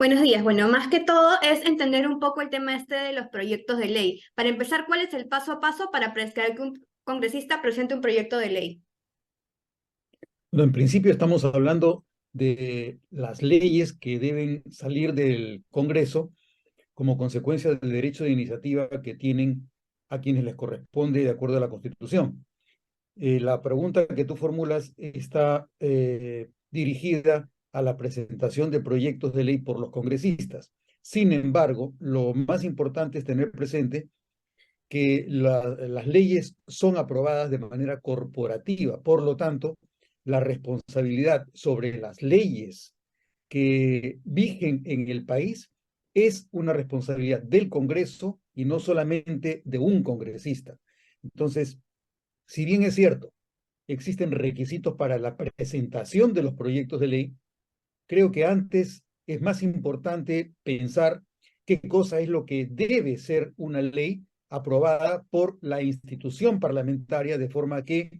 Buenos días. Bueno, más que todo es entender un poco el tema este de los proyectos de ley. Para empezar, ¿cuál es el paso a paso para que un congresista presente un proyecto de ley? Bueno, en principio estamos hablando de las leyes que deben salir del Congreso como consecuencia del derecho de iniciativa que tienen a quienes les corresponde de acuerdo a la Constitución. La pregunta que tú formulas está dirigida a la presentación de proyectos de ley por los congresistas. Sin embargo, lo más importante es tener presente que las leyes son aprobadas de manera corporativa. Por lo tanto, la responsabilidad sobre las leyes que vigen en el país es una responsabilidad del Congreso y no solamente de un congresista. Entonces, si bien es cierto, existen requisitos para la presentación de los proyectos de ley, creo que antes es más importante pensar qué cosa es lo que debe ser una ley aprobada por la institución parlamentaria, de forma que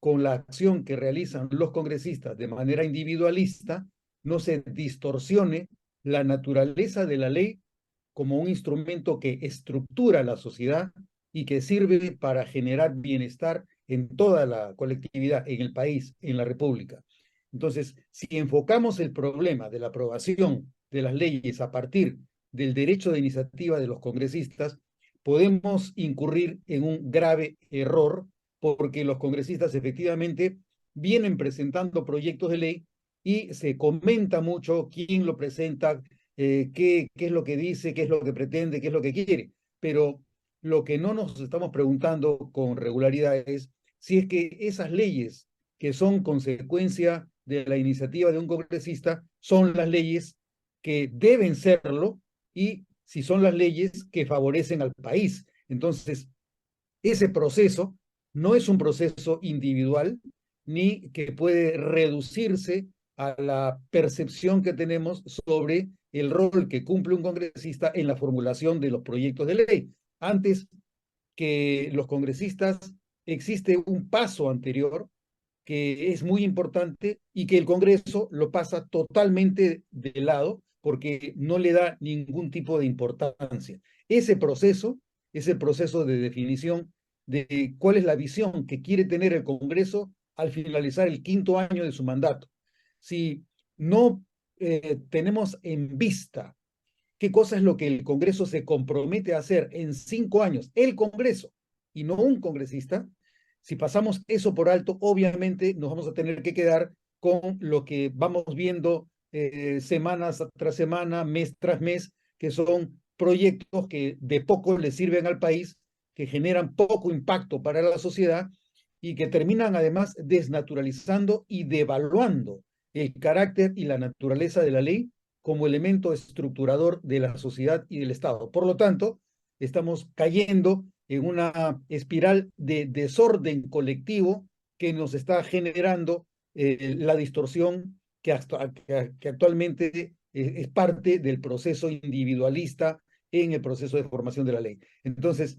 con la acción que realizan los congresistas de manera individualista, no se distorsione la naturaleza de la ley como un instrumento que estructura la sociedad y que sirve para generar bienestar en toda la colectividad, en el país, en la República. Entonces, si enfocamos el problema de la aprobación de las leyes a partir del derecho de iniciativa de los congresistas, podemos incurrir en un grave error porque los congresistas efectivamente vienen presentando proyectos de ley y se comenta mucho quién lo presenta, qué es lo que dice, qué es lo que pretende, qué es lo que quiere. Pero lo que no nos estamos preguntando con regularidad es si es que esas leyes que son consecuencia de la iniciativa de un congresista son las leyes que deben serlo y si son las leyes que favorecen al país. Entonces, ese proceso no es un proceso individual ni que puede reducirse a la percepción que tenemos sobre el rol que cumple un congresista en la formulación de los proyectos de ley. Antes que los congresistas, existe un paso anterior que es muy importante y que el Congreso lo pasa totalmente de lado porque no le da ningún tipo de importancia. Ese proceso es el proceso de definición de cuál es la visión que quiere tener el Congreso al finalizar el quinto año de su mandato. Si no tenemos en vista qué cosa es lo que el Congreso se compromete a hacer en 5 años, el Congreso y no un congresista, si pasamos eso por alto, obviamente nos vamos a tener que quedar con lo que vamos viendo semanas tras semana, mes tras mes, que son proyectos que de poco le sirven al país, que generan poco impacto para la sociedad y que terminan además desnaturalizando y devaluando el carácter y la naturaleza de la ley como elemento estructurador de la sociedad y del Estado. Por lo tanto, estamos cayendo en una espiral de desorden colectivo que nos está generando la distorsión que actualmente es parte del proceso individualista en el proceso de formación de la ley. Entonces,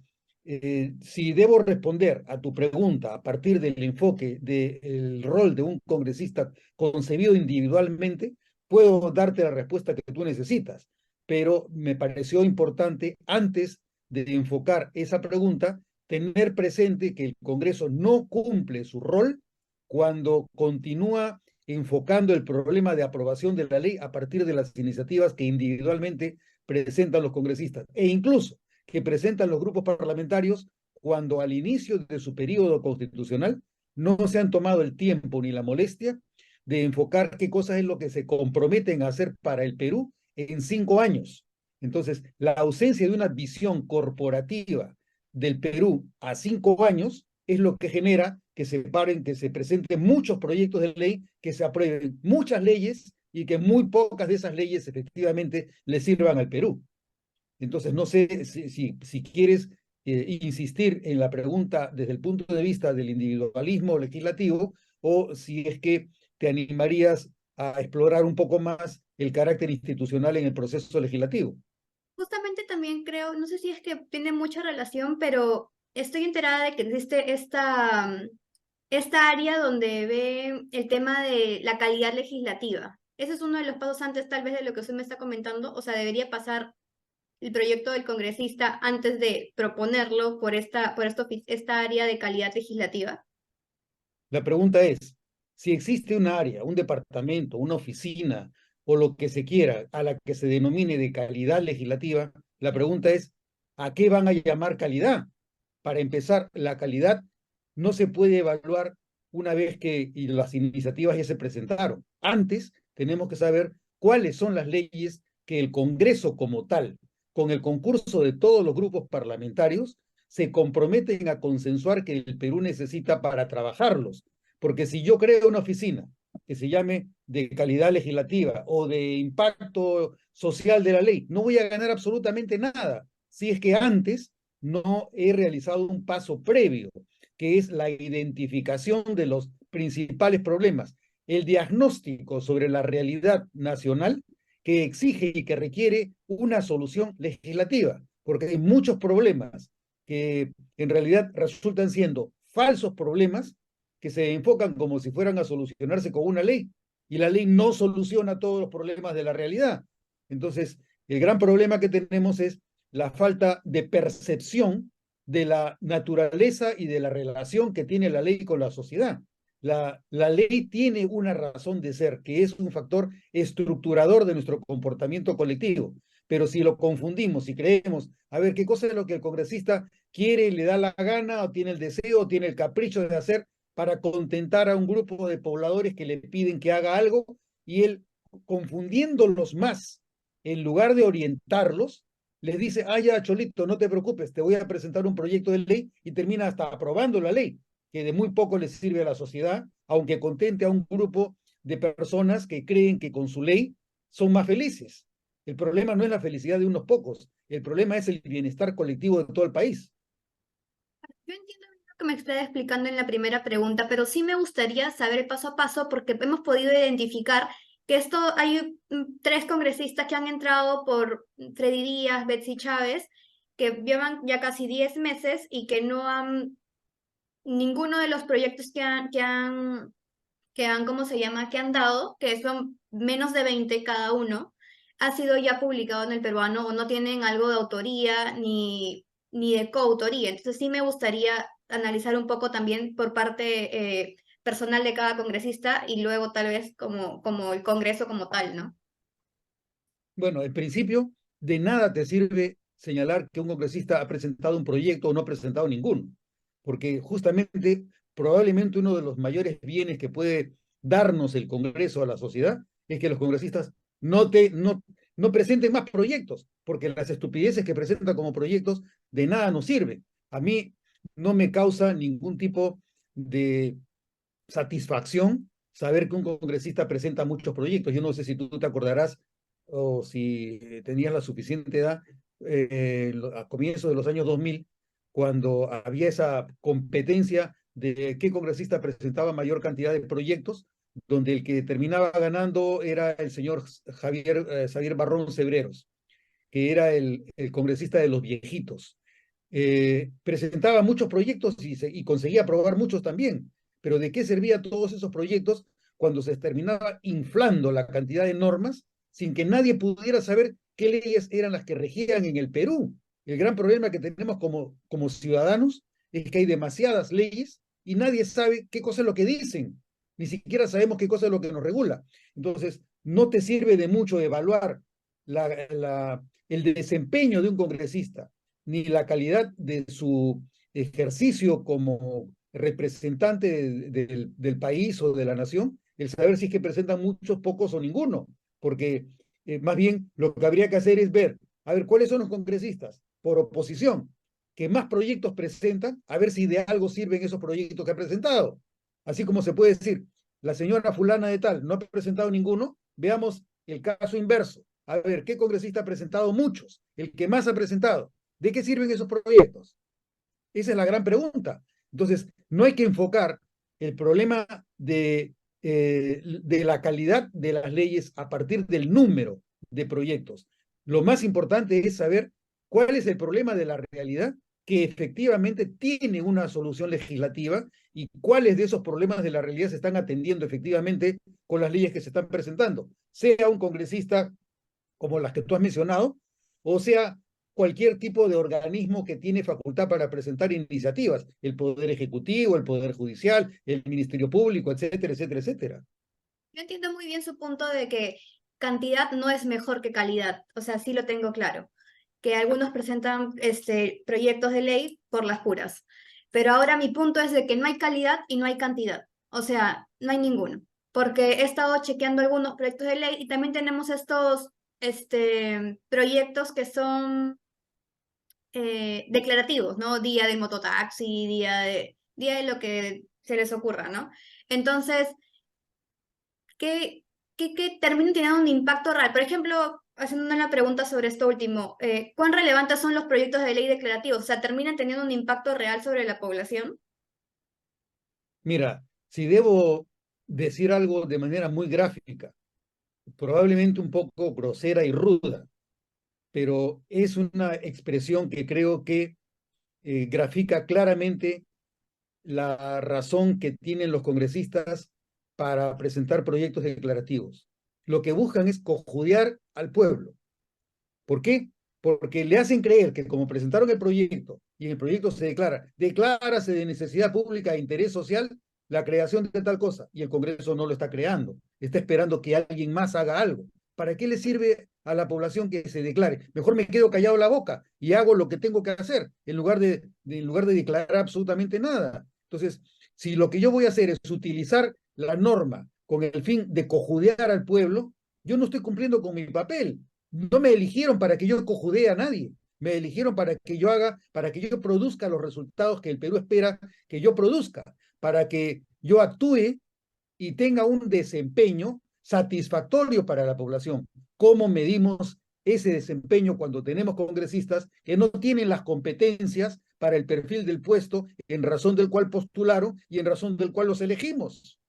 si debo responder a tu pregunta a partir del enfoque del rol de un congresista concebido individualmente, puedo darte la respuesta que tú necesitas, pero me pareció importante antes de enfocar esa pregunta, tener presente que el Congreso no cumple su rol cuando continúa enfocando el problema de aprobación de la ley a partir de las iniciativas que individualmente presentan los congresistas e incluso que presentan los grupos parlamentarios cuando al inicio de su periodo constitucional no se han tomado el tiempo ni la molestia de enfocar qué cosa es lo que se comprometen a hacer para el Perú en 5 años. Entonces, la ausencia de una visión corporativa del Perú a 5 años es lo que genera que se paren, que se presenten muchos proyectos de ley, que se aprueben muchas leyes y que muy pocas de esas leyes efectivamente le sirvan al Perú. Entonces, no sé si quieres insistir en la pregunta desde el punto de vista del individualismo legislativo o si es que te animarías a explorar un poco más el carácter institucional en el proceso legislativo. Justamente también creo, no sé si es que tiene mucha relación, pero estoy enterada de que existe esta área donde ve el tema de la calidad legislativa. Ese es uno de los pasos antes tal vez de lo que usted me está comentando, o sea, debería pasar el proyecto del congresista antes de proponerlo esta área de calidad legislativa. La pregunta es, si existe un área, un departamento, una oficina o lo que se quiera a la que se denomine de calidad legislativa, la pregunta es, ¿a qué van a llamar calidad? Para empezar, la calidad no se puede evaluar una vez que las iniciativas ya se presentaron. Antes tenemos que saber cuáles son las leyes que el Congreso como tal, con el concurso de todos los grupos parlamentarios, se comprometen a consensuar que el Perú necesita para trabajarlos. Porque si yo creo una oficina que se llame de calidad legislativa o de impacto social de la ley, no voy a ganar absolutamente nada si es que antes no he realizado un paso previo, que es la identificación de los principales problemas, el diagnóstico sobre la realidad nacional que exige y que requiere una solución legislativa, porque hay muchos problemas que en realidad resultan siendo falsos problemas que se enfocan como si fueran a solucionarse con una ley, y la ley no soluciona todos los problemas de la realidad. Entonces, el gran problema que tenemos es la falta de percepción de la naturaleza y de la relación que tiene la ley con la sociedad. La ley tiene una razón de ser, que es un factor estructurador de nuestro comportamiento colectivo. Pero si lo confundimos y creemos, a ver, ¿qué cosa es lo que el congresista quiere, le da la gana, o tiene el deseo, o tiene el capricho de hacer para contentar a un grupo de pobladores que le piden que haga algo, y él, confundiéndolos más, en lugar de orientarlos, les dice, ah, ya, Cholito, no te preocupes, te voy a presentar un proyecto de ley, y termina hasta aprobando la ley, que de muy poco les sirve a la sociedad, aunque contente a un grupo de personas que creen que con su ley son más felices. El problema no es la felicidad de unos pocos, el problema es el bienestar colectivo de todo el país. Yo entiendo lo que me está explicando en la primera pregunta, pero sí me gustaría saber paso a paso porque hemos podido identificar que hay tres congresistas que han entrado por Freddy Díaz, Betsy Chávez, que llevan ya casi 10 meses y que no han, ninguno de los proyectos ¿cómo se llama?, que han dado, que son menos de 20 cada uno, ha sido ya publicado en el peruano o no tienen algo de autoría ni de coautoría. Entonces sí me gustaría analizar un poco también por parte personal de cada congresista y luego tal vez como el Congreso como tal, ¿no? Bueno, en principio, de nada te sirve señalar que un congresista ha presentado un proyecto o no ha presentado ninguno, porque justamente, probablemente uno de los mayores bienes que puede darnos el Congreso a la sociedad es que los congresistas no presenten más proyectos, porque las estupideces que presentan como proyectos de nada nos sirven. A mí no me causa ningún tipo de satisfacción saber que un congresista presenta muchos proyectos. Yo no sé si tú te acordarás o si tenías la suficiente edad a comienzos de los años 2000, cuando había esa competencia de qué congresista presentaba mayor cantidad de proyectos, donde el que terminaba ganando era el señor Xavier Barrón Cebreros, que era el congresista de los viejitos. Presentaba muchos proyectos y conseguía aprobar muchos también, pero ¿de qué servía todos esos proyectos cuando se terminaba inflando la cantidad de normas sin que nadie pudiera saber qué leyes eran las que regían en el Perú? El gran problema que tenemos como ciudadanos es que hay demasiadas leyes y nadie sabe qué cosa es lo que dicen, ni siquiera sabemos qué cosa es lo que nos regula. Entonces, no te sirve de mucho evaluar el desempeño de un congresista, ni la calidad de su ejercicio como representante del país o de la nación, el saber si es que presentan muchos, pocos o ninguno, porque más bien lo que habría que hacer es ver, a ver, cuáles son los congresistas por oposición que más proyectos presentan, a ver si de algo sirven esos proyectos que ha presentado. Así como se puede decir, la señora fulana de tal no ha presentado ninguno, veamos el caso inverso. A ver, ¿qué congresista ha presentado? Muchos. El que más ha presentado. ¿De qué sirven esos proyectos? Esa es la gran pregunta. Entonces, no hay que enfocar el problema de la calidad de las leyes a partir del número de proyectos. Lo más importante es saber cuál es el problema de la realidad que efectivamente tiene una solución legislativa y cuáles de esos problemas de la realidad se están atendiendo efectivamente con las leyes que se están presentando. sea un congresista como las que tú has mencionado, o sea cualquier tipo de organismo que tiene facultad para presentar iniciativas, el Poder Ejecutivo, el Poder Judicial, el Ministerio Público, etcétera, etcétera, etcétera. Yo entiendo muy bien su punto de que cantidad no es mejor que calidad, o sea, sí lo tengo claro, que algunos presentan proyectos de ley por las puras, pero ahora mi punto es de que no hay calidad y no hay cantidad, o sea, no hay ninguno, porque he estado chequeando algunos proyectos de ley y también tenemos estos proyectos que son declarativos, ¿no? Día del mototaxi, día de lo que se les ocurra, ¿no? Entonces, que terminen teniendo un impacto real. Por ejemplo, haciendo una pregunta sobre esto último, ¿cuán relevantes son los proyectos de ley declarativos? O sea, ¿terminan teniendo un impacto real sobre la población? Mira, si debo decir algo de manera muy gráfica, probablemente un poco grosera y ruda, pero es una expresión que creo que grafica claramente la razón que tienen los congresistas para presentar proyectos declarativos. Lo que buscan es cojudear al pueblo. ¿Por qué? Porque le hacen creer que como presentaron el proyecto y en el proyecto se declárase de necesidad pública e interés social la creación de tal cosa, y el Congreso no lo está creando, está esperando que alguien más haga algo. ¿Para qué le sirve a la población que se declare? Mejor me quedo callado la boca y hago lo que tengo que hacer en lugar de declarar absolutamente nada. Entonces, si lo que yo voy a hacer es utilizar la norma con el fin de cojudear al pueblo, yo no estoy cumpliendo con mi papel. No me eligieron para que yo cojudee a nadie. Me eligieron para que yo produzca los resultados que el Perú espera que yo produzca, para que yo actúe y tenga un desempeño satisfactorio para la población. ¿Cómo medimos ese desempeño cuando tenemos congresistas que no tienen las competencias para el perfil del puesto en razón del cual postularon y en razón del cual los elegimos?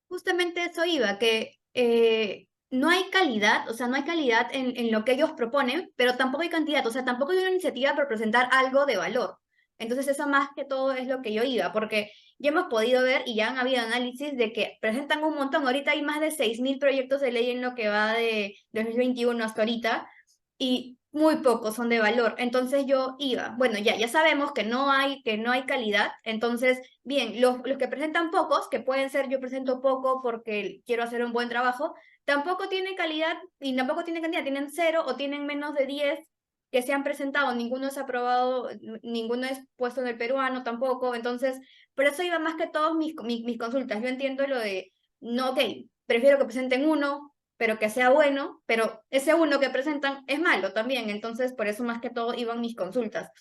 Justamente eso iba, que no hay calidad, o sea, no hay calidad en lo que ellos proponen, pero tampoco hay cantidad, o sea, tampoco hay una iniciativa para presentar algo de valor. Entonces, eso más que todo es lo que yo iba, porque ya hemos podido ver y ya han habido análisis de que presentan un montón. Ahorita hay más de 6.000 proyectos de ley en lo que va de 2021 hasta ahorita y muy pocos son de valor. Entonces yo iba, bueno, ya sabemos que no hay calidad. Entonces, bien, los que presentan pocos, que pueden ser yo presento poco porque quiero hacer un buen trabajo, tampoco tienen calidad y tampoco tienen cantidad, tienen cero o tienen menos de 10 que se han presentado, ninguno es aprobado, ninguno es puesto en el peruano tampoco. Entonces, por eso iba más que todos mis consultas. Yo entiendo lo de, no, ok, prefiero que presenten uno, pero que sea bueno, pero ese uno que presentan es malo también, entonces por eso más que todo iban mis consultas.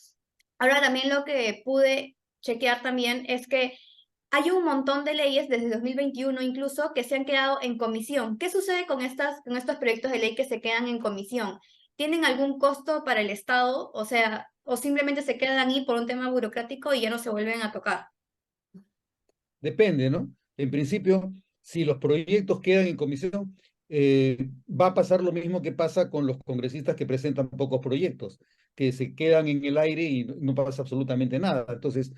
Ahora también lo que pude chequear también es que hay un montón de leyes desde 2021 incluso que se han quedado en comisión. ¿Qué sucede con estos proyectos de ley que se quedan en comisión? ¿Tienen algún costo para el Estado? O sea, o simplemente se quedan ahí por un tema burocrático y ya no se vuelven a tocar. Depende, ¿no? En principio, si los proyectos quedan en comisión, va a pasar lo mismo que pasa con los congresistas que presentan pocos proyectos, que se quedan en el aire y no pasa absolutamente nada. Entonces,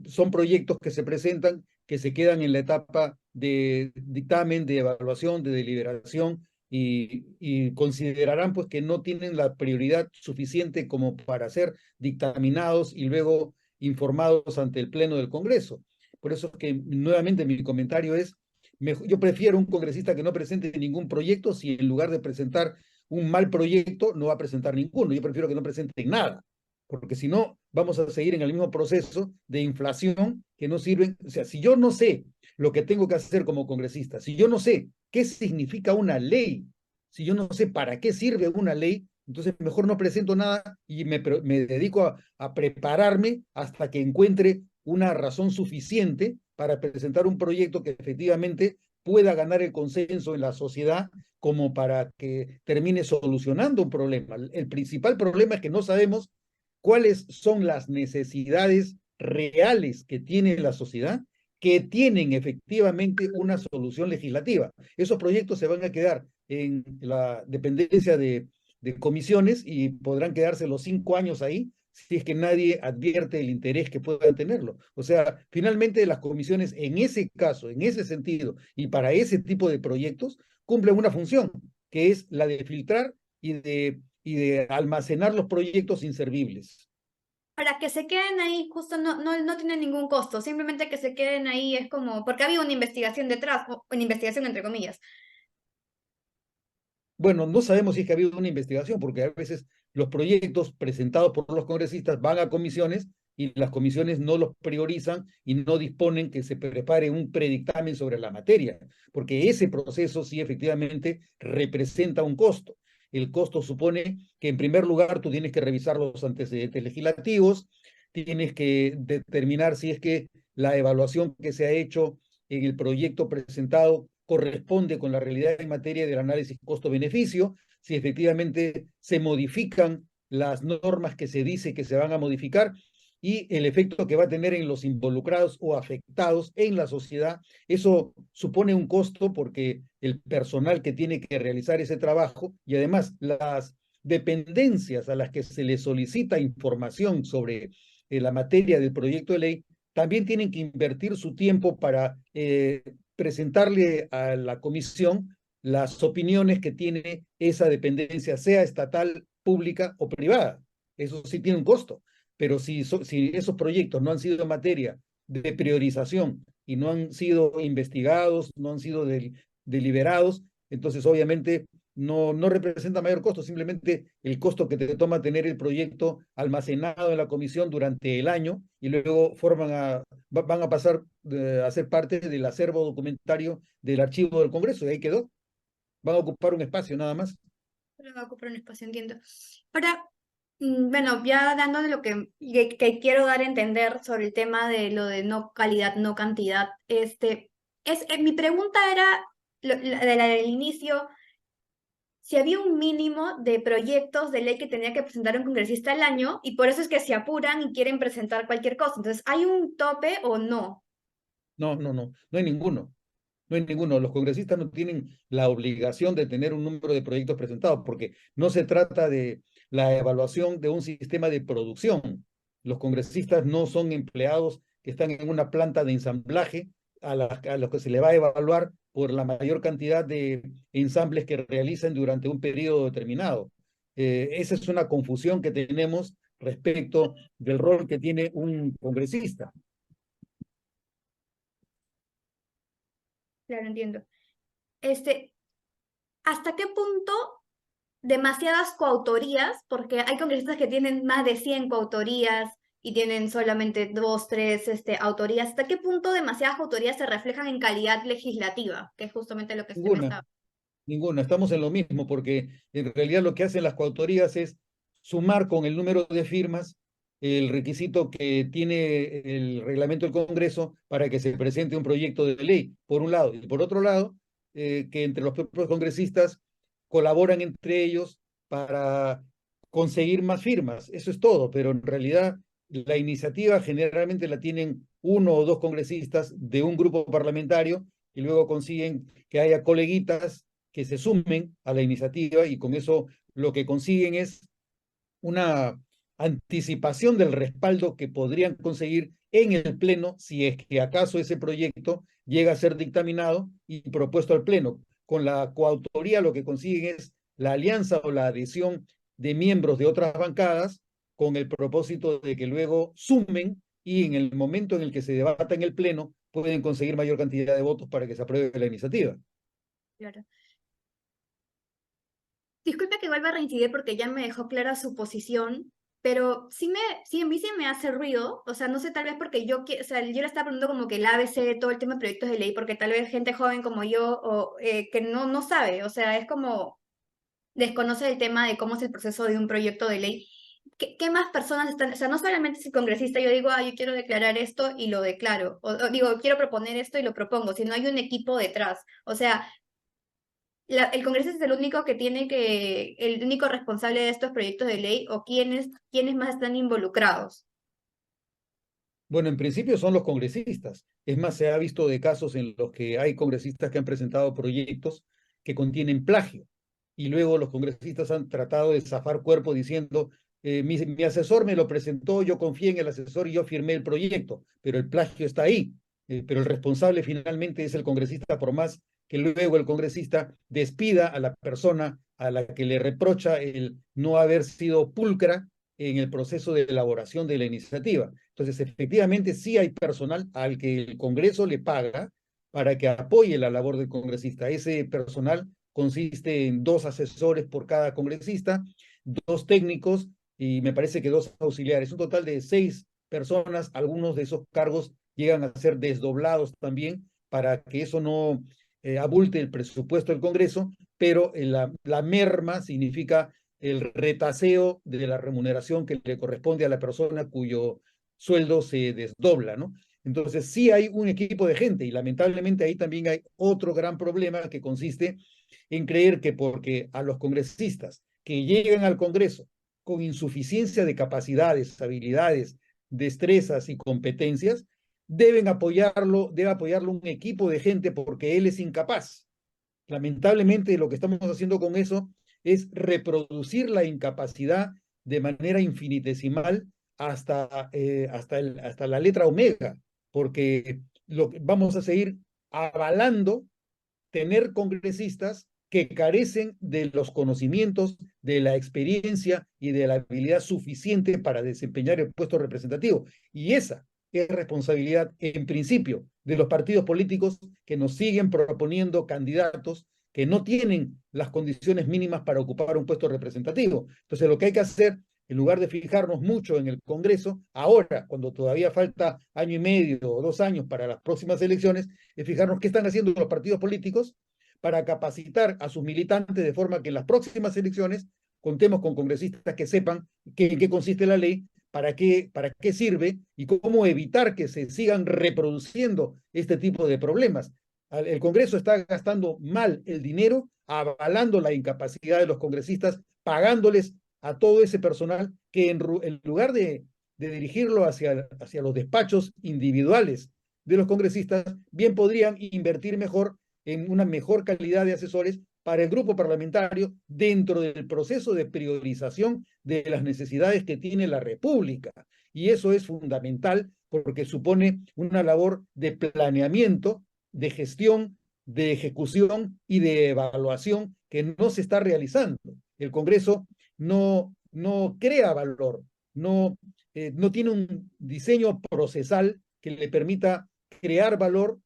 son proyectos que se presentan, que se quedan en la etapa de dictamen, de evaluación, de deliberación, y considerarán pues que no tienen la prioridad suficiente como para ser dictaminados y luego informados ante el Pleno del Congreso. Por eso es que nuevamente mi comentario es, yo prefiero un congresista que no presente ningún proyecto si en lugar de presentar un mal proyecto no va a presentar ninguno. Yo prefiero que no presente nada, porque si no vamos a seguir en el mismo proceso de inflación que no sirven. O sea, si yo no sé lo que tengo que hacer como congresista, si yo no sé qué significa una ley, si yo no sé para qué sirve una ley, entonces mejor no presento nada y me dedico a prepararme hasta que encuentre una razón suficiente para presentar un proyecto que efectivamente pueda ganar el consenso en la sociedad como para que termine solucionando un problema. El principal problema es que no sabemos cuáles son las necesidades reales que tiene la sociedad que tienen efectivamente una solución legislativa. Esos proyectos se van a quedar en la dependencia de comisiones y podrán quedarse los 5 años ahí si es que nadie advierte el interés que puedan tenerlo. O sea, finalmente las comisiones en ese caso, en ese sentido, y para ese tipo de proyectos, cumplen una función, que es la de filtrar y de almacenar los proyectos inservibles. Para que se queden ahí, justo no tiene ningún costo, simplemente que se queden ahí es como, porque había una investigación detrás, o una investigación entre comillas. Bueno, no sabemos si es que ha habido una investigación, porque a veces los proyectos presentados por los congresistas van a comisiones y las comisiones no los priorizan y no disponen que se prepare un predictamen sobre la materia, porque ese proceso sí efectivamente representa un costo. El costo supone que en primer lugar tú tienes que revisar los antecedentes legislativos, tienes que determinar si es que la evaluación que se ha hecho en el proyecto presentado corresponde con la realidad en materia del análisis costo-beneficio, si efectivamente se modifican las normas que se dice que se van a modificar y el efecto que va a tener en los involucrados o afectados en la sociedad. Eso supone un costo porque el personal que tiene que realizar ese trabajo y además las dependencias a las que se le solicita información sobre la materia del proyecto de ley también tienen que invertir su tiempo para presentarle a la comisión las opiniones que tiene esa dependencia, sea estatal, pública o privada. Eso sí tiene un costo, pero si esos proyectos no han sido materia de priorización y no han sido investigados, no han sido deliberados, entonces obviamente no representa mayor costo, simplemente el costo que te toma tener el proyecto almacenado en la comisión durante el año y luego van a pasar a ser parte del acervo documentario del archivo del Congreso y ahí quedó. Van a ocupar un espacio nada más. Pero va a ocupar un espacio, entiendo. Ahora, bueno, ya dándole lo que quiero dar a entender sobre el tema de lo de no calidad, no cantidad, mi pregunta era, la del inicio, si había un mínimo de proyectos de ley que tenía que presentar un congresista al año, y por eso es que se apuran y quieren presentar cualquier cosa. Entonces, ¿hay un tope o no? No hay ninguno. No hay ninguno. Los congresistas no tienen la obligación de tener un número de proyectos presentados, porque no se trata de la evaluación de un sistema de producción. Los congresistas no son empleados que están en una planta de ensamblaje a los que se le va a evaluar por la mayor cantidad de ensambles que realicen durante un periodo determinado. Esa es una confusión que tenemos respecto del rol que tiene un congresista. Claro, entiendo. Este, ¿Hasta qué punto demasiadas coautorías? Porque hay congresistas que tienen más de 100 coautorías y tienen solamente dos, tres, autorías. ¿Hasta qué punto demasiadas autorías se reflejan en calidad legislativa? Que es justamente lo que usted me Ninguna. estaba... Ninguna, estamos en lo mismo, porque en realidad lo que hacen las coautorías es sumar con el número de firmas el requisito que tiene el reglamento del Congreso para que se presente un proyecto de ley, por un lado, y por otro lado, que entre los propios congresistas colaboran entre ellos para conseguir más firmas. Eso es todo, pero en realidad la iniciativa generalmente la tienen uno o dos congresistas de un grupo parlamentario y luego consiguen que haya coleguitas que se sumen a la iniciativa y con eso lo que consiguen es una anticipación del respaldo que podrían conseguir en el Pleno si es que acaso ese proyecto llega a ser dictaminado y propuesto al Pleno. Con la coautoría lo que consiguen es la alianza o la adhesión de miembros de otras bancadas con el propósito de que luego sumen y en el momento en el que se debata en el Pleno pueden conseguir mayor cantidad de votos para que se apruebe la iniciativa. Claro. Disculpe que vuelva a reincidir porque ya me dejó clara su posición, pero sí, a mí sí me hace ruido, o sea, no sé, tal vez porque o sea, yo le estaba preguntando como que el ABC, todo el tema de proyectos de ley, porque tal vez gente joven como yo, o que no sabe, o sea, es como desconoce el tema de cómo es el proceso de un proyecto de ley. ¿Qué más personas están? O sea, no solamente si congresista yo digo, yo quiero declarar esto y lo declaro, o digo, quiero proponer esto y lo propongo, sino hay un equipo detrás. O sea, el Congreso es el único el único responsable de estos proyectos de ley, o quiénes más están involucrados. Bueno, en principio son los congresistas. Es más, se ha visto de casos en los que hay congresistas que han presentado proyectos que contienen plagio y luego los congresistas han tratado de zafar cuerpo diciendo, mi asesor me lo presentó, yo confié en el asesor y yo firmé el proyecto, pero el plagio está ahí. Pero el responsable finalmente es el congresista, por más que luego el congresista despida a la persona a la que le reprocha el no haber sido pulcra en el proceso de elaboración de la iniciativa. Entonces, efectivamente, sí hay personal al que el Congreso le paga para que apoye la labor del congresista. Ese personal consiste en 2 asesores por cada congresista, 2 técnicos y me parece que 2 auxiliares. Un total de 6 personas. Algunos de esos cargos llegan a ser desdoblados también para que eso no abulte el presupuesto del Congreso, pero la merma significa el retaseo de la remuneración que le corresponde a la persona cuyo sueldo se desdobla, ¿no? Entonces sí hay un equipo de gente y lamentablemente ahí también hay otro gran problema que consiste en creer que porque a los congresistas que llegan al Congreso con insuficiencia de capacidades, habilidades, destrezas y competencias, debe apoyarlo un equipo de gente porque él es incapaz. Lamentablemente lo que estamos haciendo con eso es reproducir la incapacidad de manera infinitesimal hasta la letra omega, porque vamos a seguir avalando tener congresistas que carecen de los conocimientos, de la experiencia y de la habilidad suficiente para desempeñar el puesto representativo. Y esa es responsabilidad, en principio, de los partidos políticos que nos siguen proponiendo candidatos que no tienen las condiciones mínimas para ocupar un puesto representativo. Entonces, lo que hay que hacer, en lugar de fijarnos mucho en el Congreso, ahora, cuando todavía falta año y medio o 2 años para las próximas elecciones, es fijarnos qué están haciendo los partidos políticos para capacitar a sus militantes de forma que en las próximas elecciones contemos con congresistas que sepan en qué consiste la ley, para qué sirve y cómo evitar que se sigan reproduciendo este tipo de problemas. El Congreso está gastando mal el dinero, avalando la incapacidad de los congresistas, pagándoles a todo ese personal que en lugar de dirigirlo hacia los despachos individuales de los congresistas, bien podrían invertir mejor en una mejor calidad de asesores para el grupo parlamentario dentro del proceso de priorización de las necesidades que tiene la República. Y eso es fundamental porque supone una labor de planeamiento, de gestión, de ejecución y de evaluación que no se está realizando. El Congreso no crea valor, no tiene un diseño procesal que le permita crear valor,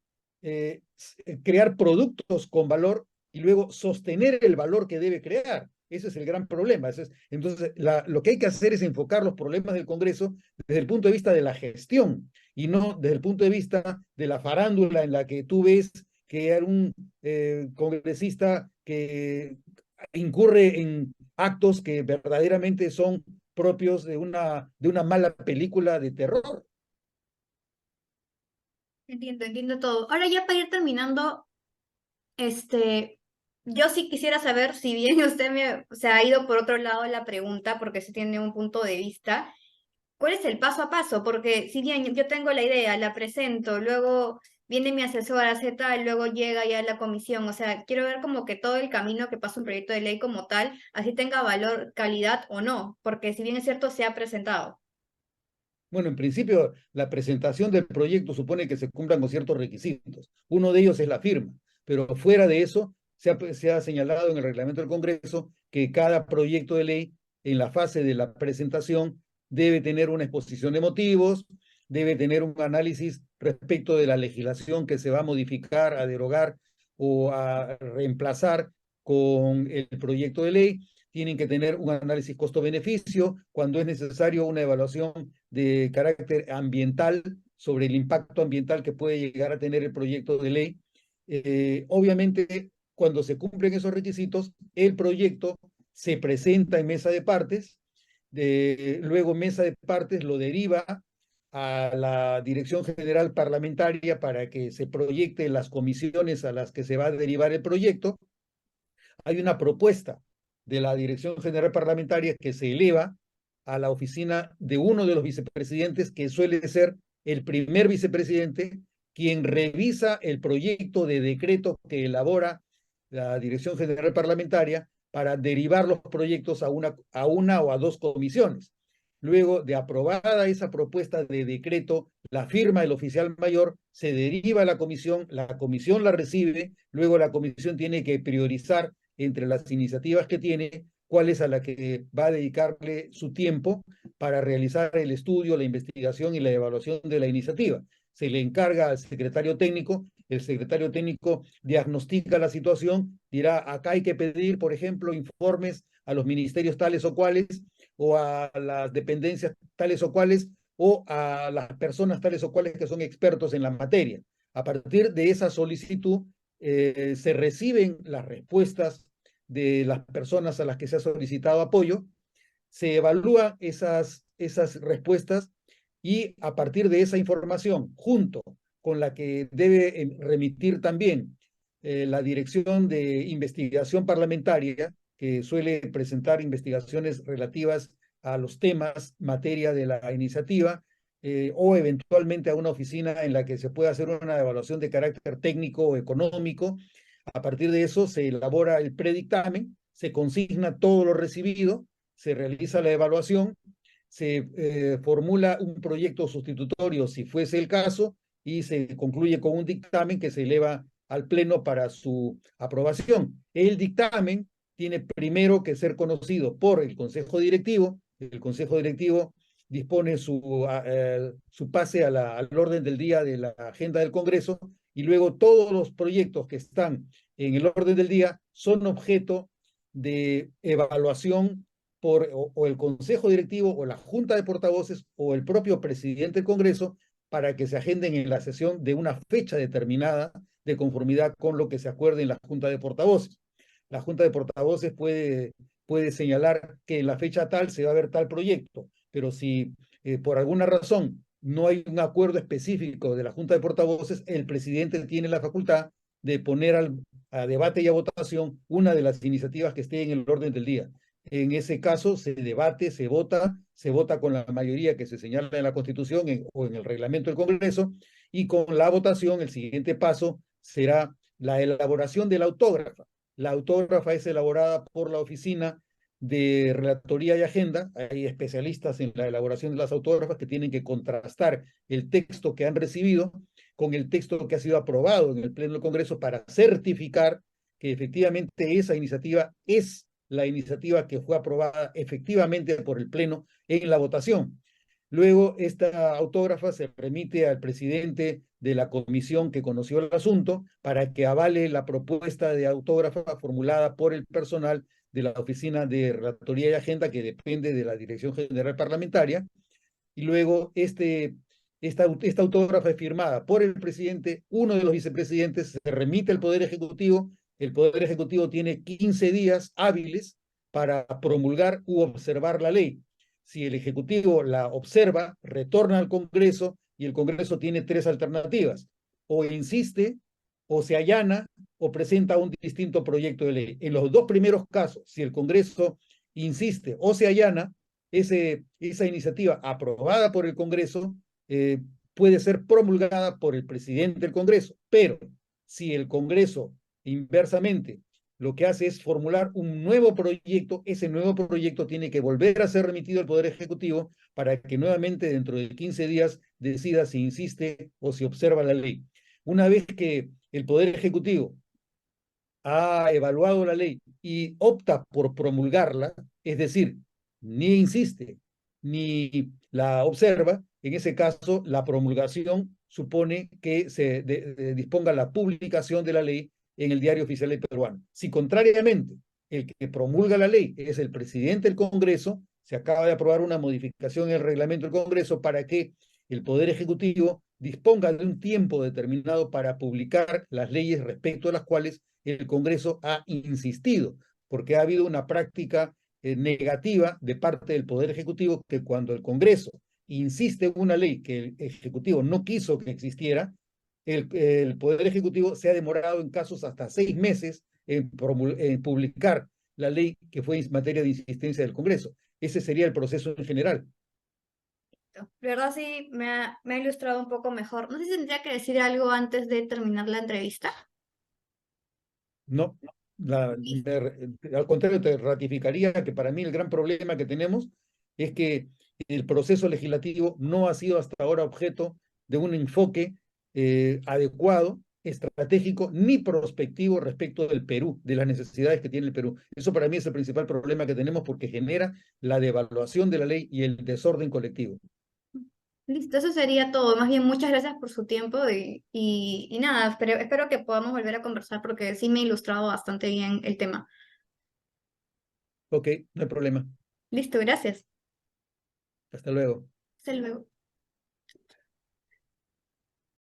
crear productos con valor y luego sostener el valor que debe crear. Ese es el gran problema. Entonces, lo que hay que hacer es enfocar los problemas del Congreso desde el punto de vista de la gestión y no desde el punto de vista de la farándula en la que tú ves que hay un congresista que incurre en actos que verdaderamente son propios de una mala película de terror. Entiendo todo. Ahora ya para ir terminando, este, yo sí quisiera saber, si bien usted se ha ido por otro lado de la pregunta, porque sí tiene un punto de vista, ¿cuál es el paso a paso? Porque si bien yo tengo la idea, la presento, luego viene mi asesor, hace tal, luego llega ya la comisión, o sea, quiero ver como que todo el camino que pasa un proyecto de ley como tal, así tenga valor, calidad o no, porque si bien es cierto, se ha presentado. Bueno, en principio, la presentación del proyecto supone que se cumplan con ciertos requisitos. Uno de ellos es la firma, pero fuera de eso, se ha señalado en el reglamento del Congreso que cada proyecto de ley, en la fase de la presentación, debe tener una exposición de motivos, debe tener un análisis respecto de la legislación que se va a modificar, a derogar o a reemplazar con el proyecto de ley. Tienen que tener un análisis costo-beneficio, cuando es necesario una evaluación de carácter ambiental sobre el impacto ambiental que puede llegar a tener el proyecto de ley. Obviamente, cuando se cumplen esos requisitos, el proyecto se presenta en mesa de partes, luego mesa de partes lo deriva a la Dirección General Parlamentaria para que se proyecte las comisiones a las que se va a derivar el proyecto. Hay una propuesta de la Dirección General Parlamentaria que se eleva a la oficina de uno de los vicepresidentes, que suele ser el primer vicepresidente, quien revisa el proyecto de decreto que elabora la Dirección General Parlamentaria para derivar los proyectos a una o a 2 comisiones. luego de aprobada esa propuesta de decreto, la firma del oficial mayor, se deriva a la comisión la recibe, luego la comisión tiene que priorizar entre las iniciativas que tiene, cuál es a la que va a dedicarle su tiempo para realizar el estudio, la investigación y la evaluación de la iniciativa. Se le encarga al secretario técnico, el secretario técnico diagnostica la situación, dirá, acá hay que pedir, por ejemplo, informes a los ministerios tales o cuales, o a las dependencias tales o cuales, o a las personas tales o cuales que son expertos en la materia. A partir de esa solicitud, se reciben las respuestas de las personas a las que se ha solicitado apoyo, se evalúan esas respuestas y a partir de esa información, junto con la que debe remitir también la Dirección de Investigación Parlamentaria, que suele presentar investigaciones relativas a los temas, materia de la iniciativa, o eventualmente a una oficina en la que se pueda hacer una evaluación de carácter técnico o económico. A partir de eso se elabora el predictamen, se consigna todo lo recibido, se realiza la evaluación, se formula un proyecto sustitutorio si fuese el caso y se concluye con un dictamen que se eleva al Pleno para su aprobación. El dictamen tiene primero que ser conocido por el Consejo Directivo. El Consejo Directivo dispone su pase al orden del día de la agenda del Congreso y luego todos los proyectos que están en el orden del día son objeto de evaluación por o el Consejo Directivo o la Junta de Portavoces o el propio presidente del Congreso para que se agenden en la sesión de una fecha determinada de conformidad con lo que se acuerde en la Junta de Portavoces. La Junta de Portavoces puede señalar que en la fecha tal se va a ver tal proyecto, pero si por alguna razón no hay un acuerdo específico de la Junta de Portavoces, el presidente tiene la facultad de poner a debate y a votación una de las iniciativas que esté en el orden del día. En ese caso se debate, se vota con la mayoría que se señala en la Constitución o en el reglamento del Congreso, y con la votación el siguiente paso será la elaboración de la autógrafa. La autógrafa es elaborada por la Oficina de Relatoría y Agenda. Hay especialistas en la elaboración de las autógrafas que tienen que contrastar el texto que han recibido con el texto que ha sido aprobado en el Pleno del Congreso para certificar que efectivamente esa iniciativa es la iniciativa que fue aprobada efectivamente por el Pleno en la votación. Luego, esta autógrafa se remite al presidente de la comisión que conoció el asunto para que avale la propuesta de autógrafa formulada por el personal de la Oficina de Relatoría y Agenda, que depende de la Dirección General Parlamentaria. Y luego, esta autógrafa es firmada por el presidente, uno de los vicepresidentes, se remite al Poder Ejecutivo. El Poder Ejecutivo tiene 15 días hábiles para promulgar u observar la ley. Si el Ejecutivo la observa, retorna al Congreso y el Congreso tiene tres alternativas: o insiste, o se allana, o presenta un distinto proyecto de ley. En los dos primeros casos, si el Congreso insiste o se allana, esa iniciativa aprobada por el Congreso puede ser promulgada por el presidente del Congreso, pero si el Congreso inversamente lo que hace es formular un nuevo proyecto, ese nuevo proyecto tiene que volver a ser remitido al Poder Ejecutivo para que nuevamente dentro de 15 días decida si insiste o si observa la ley. Una vez que el Poder Ejecutivo ha evaluado la ley y opta por promulgarla, es decir, ni insiste ni la observa, en ese caso la promulgación supone que se disponga la publicación de la ley en el Diario Oficial del Peruano. Si contrariamente el que promulga la ley es el presidente del Congreso, se acaba de aprobar una modificación en el reglamento del Congreso para que el Poder Ejecutivo disponga de un tiempo determinado para publicar las leyes respecto a las cuales el Congreso ha insistido, porque ha habido una práctica negativa de parte del Poder Ejecutivo, que cuando el Congreso insiste en una ley que el Ejecutivo no quiso que existiera, el Poder Ejecutivo se ha demorado en casos hasta 6 meses en publicar la ley que fue en materia de insistencia del Congreso. Ese sería el proceso en general. De verdad sí me ha ilustrado un poco mejor. No sé si tendría que decir algo antes de terminar la entrevista. No, al contrario, te ratificaría que para mí el gran problema que tenemos es que el proceso legislativo no ha sido hasta ahora objeto de un enfoque adecuado, estratégico, ni prospectivo respecto del Perú, de las necesidades que tiene el Perú. Eso para mí es el principal problema que tenemos porque genera la devaluación de la ley y el desorden colectivo. Listo, eso sería todo. Más bien, muchas gracias por su tiempo y nada, espero que podamos volver a conversar porque sí me ha ilustrado bastante bien el tema. Ok, no hay problema. Listo, gracias. Hasta luego. Hasta luego.